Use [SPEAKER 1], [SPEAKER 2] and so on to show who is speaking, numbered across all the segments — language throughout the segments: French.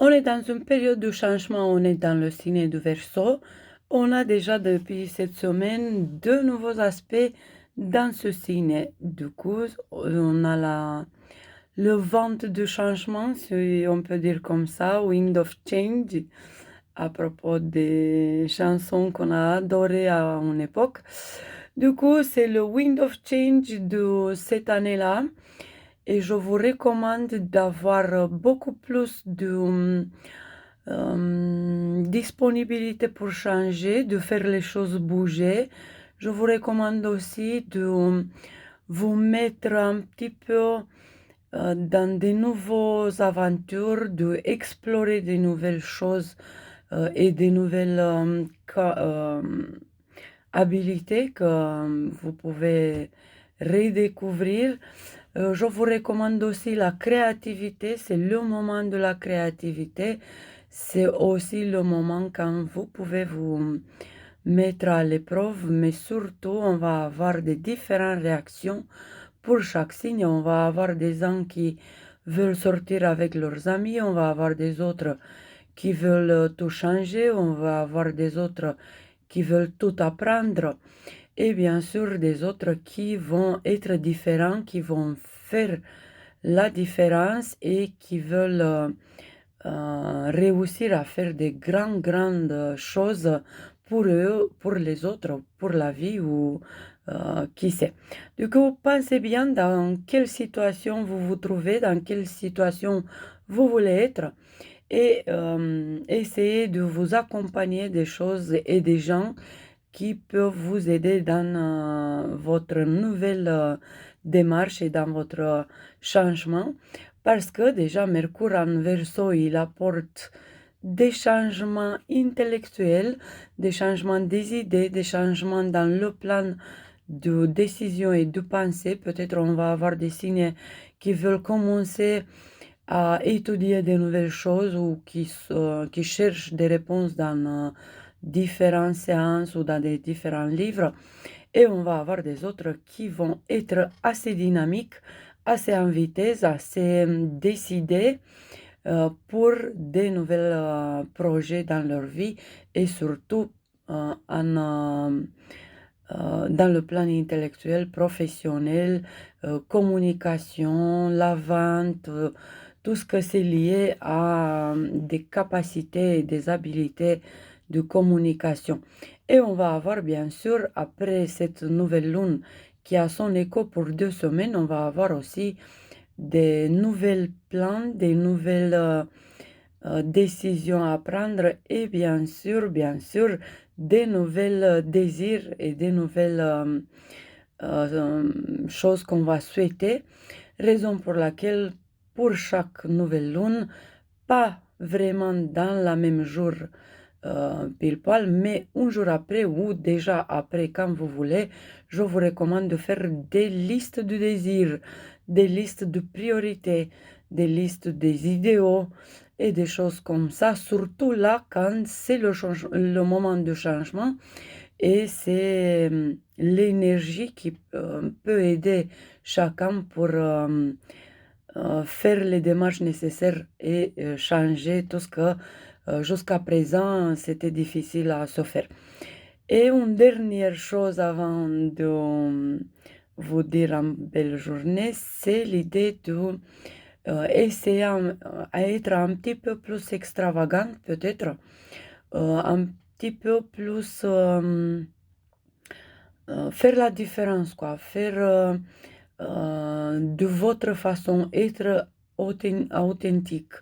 [SPEAKER 1] On est dans une période de changement, on est dans le signe du Verseau. On a déjà depuis cette semaine deux nouveaux aspects dans ce signe. Du coup, on a le vent de changement, si on peut dire comme ça, Wind of Change, à propos des chansons qu'on a adorées à une époque. Du coup, c'est le Wind of Change de cette année-là. Et je vous recommande d'avoir beaucoup plus de disponibilité pour changer, de faire les choses bouger. Je vous recommande aussi de vous mettre un petit peu dans de nouvelles aventures, de explorer de nouvelles choses et de nouvelles habilités que vous pouvez redécouvrir. Je vous recommande aussi la créativité, c'est le moment de la créativité. C'est aussi le moment quand vous pouvez vous mettre à l'épreuve, mais surtout, on va avoir des différentes réactions pour chaque signe. On va avoir des gens qui veulent sortir avec leurs amis, on va avoir des autres qui veulent tout changer, on va avoir des autres qui veulent tout apprendre et bien sûr des autres qui vont être différents, qui vont faire la différence et qui veulent réussir à faire des grandes choses pour eux, pour les autres, pour la vie ou qui sait. Du coup, pensez bien dans quelle situation vous vous trouvez, dans quelle situation vous voulez être et essayez de vous accompagner des choses et des gens qui peuvent vous aider dans votre nouvelle démarche et dans votre changement. Parce que déjà, Mercure en Verseau, il apporte des changements intellectuels, des changements des idées, des changements dans le plan de décision et de pensée. Peut-être on va avoir des signes qui veulent commencer à étudier de nouvelles choses ou qui cherchent des réponses dans différentes séances ou dans des différents livres. Et on va avoir des autres qui vont être assez dynamiques, assez en vitesse, assez décidés pour des nouveaux projets dans leur vie et surtout dans le plan intellectuel, professionnel, communication, la vente, tout ce que c'est lié à des capacités et des habiletés de communication. Et on va avoir bien sûr, après cette nouvelle lune qui a son écho pour 2 semaines, on va avoir aussi des nouvelles plans, des nouvelles décisions à prendre et bien sûr, des nouvelles désirs et des nouvelles choses qu'on va souhaiter. Raison pour laquelle, pour chaque nouvelle lune, pas vraiment dans la même jour pile poil, mais un jour après ou déjà après, quand vous voulez, je vous recommande de faire des listes de désirs, des listes de priorités, des listes des idéaux et des choses comme ça, surtout là quand c'est le moment de changement et c'est l'énergie qui peut aider chacun pour faire les démarches nécessaires et changer tout ce que jusqu'à présent c'était difficile à se faire. Et une dernière chose avant de vous dire une belle journée, c'est l'idée de essayer à être un petit peu plus extravagante peut-être, un petit peu plus faire la différence, quoi, faire de votre façon, être authentique,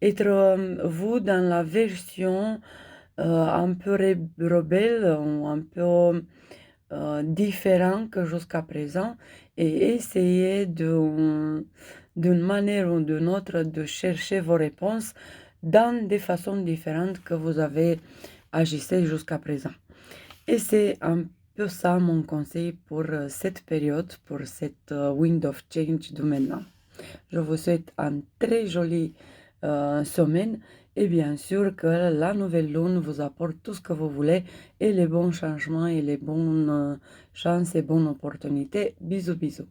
[SPEAKER 1] être vous dans la version un peu rebelle ou un peu différent que jusqu'à présent et essayer d'une manière ou d'une autre de chercher vos réponses dans des façons différentes que vous avez agissé jusqu'à présent. Et c'est un peu ça mon conseil pour cette période, pour cette wind of change de maintenant. Je vous souhaite une très jolie semaine et bien sûr que la nouvelle lune vous apporte tout ce que vous voulez et les bons changements et les bonnes chances et bonnes opportunités. Bisous, bisous.